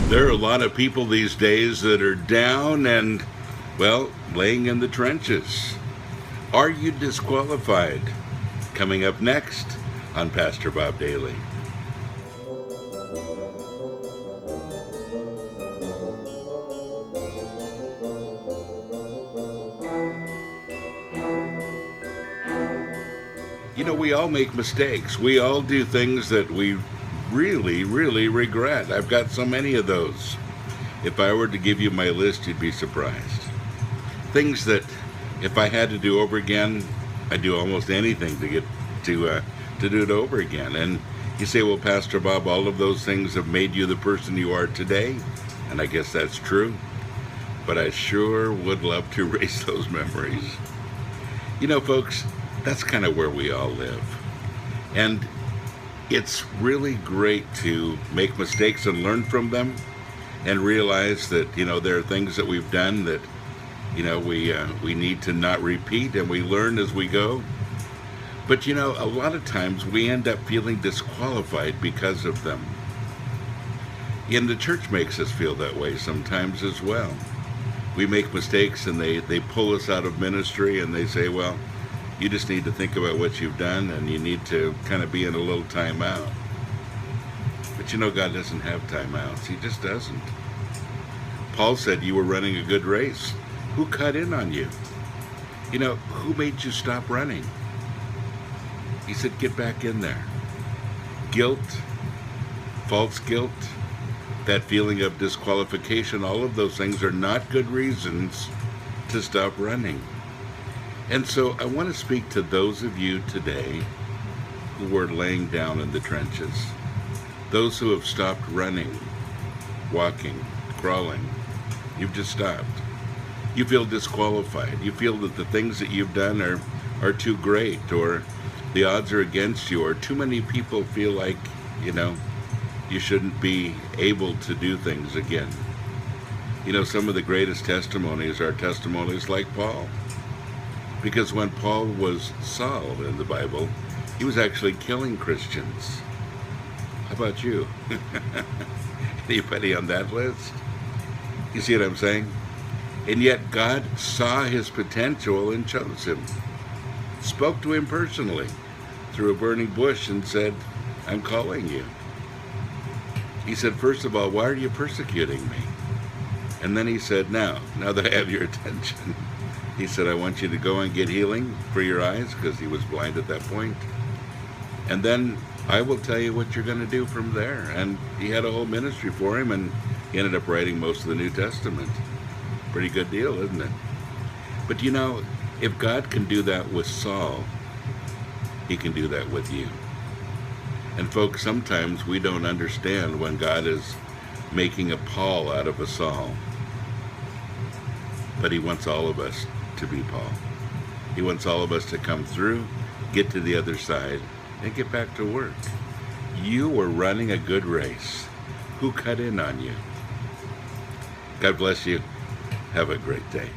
There are a lot of people these days that are down and, well, laying in the trenches. Are you disqualified? Coming up next on Pastor Bob Daly. You know, we all make mistakes. We all do things that we really regret. I've got so many of those. If I were to give you my list, you'd be surprised. Things that if I had to do over again, I'd do almost anything to get to do it over again. And you say, well, Pastor Bob, all of those things have made you the person you are today. And I guess that's true. But I sure would love to erase those memories. You know, folks, that's kind of where we all live. And it's really great to make mistakes and learn from them and realize that, you know, there are things that we've done that, you know, we need to not repeat, and we learn as we go. But, you know, a lot of times we end up feeling disqualified because of them. And the church makes us feel that way sometimes as well. We make mistakes and they pull us out of ministry, and they say, well, you just need to think about what you've done, and you need to kind of be in a little timeout. But you know, God doesn't have timeouts. He just doesn't. Paul said you were running a good race. Who cut in on you? You know, who made you stop running? He said, get back in there. Guilt, false guilt, that feeling of disqualification, all of those things are not good reasons to stop running. And so I want to speak to those of you today who are laying down in the trenches. Those who have stopped running, walking, crawling. You've just stopped. You feel disqualified. You feel that the things that you've done are too great, or the odds are against you, or too many people feel like, you know, you shouldn't be able to do things again. You know, some of the greatest testimonies are testimonies like Paul. Because when Paul was Saul in the Bible, he was actually killing Christians. How about you? Anybody on that list? You see what I'm saying? And yet God saw his potential and chose him. Spoke to him personally through a burning bush and said, I'm calling you. He said, first of all, why are you persecuting me? And then he said, now that I have your attention, he said, I want you to go and get healing for your eyes, because he was blind at that point. And then I will tell you what you're going to do from there. And he had a whole ministry for him, and he ended up writing most of the New Testament. Pretty good deal, isn't it? But you know, if God can do that with Saul, he can do that with you. And folks, sometimes we don't understand when God is making a Paul out of a Saul. But he wants all of us to be Paul. He wants all of us to come through, get to the other side, and get back to work. You were running a good race. Who cut in on you? God bless you. Have a great day.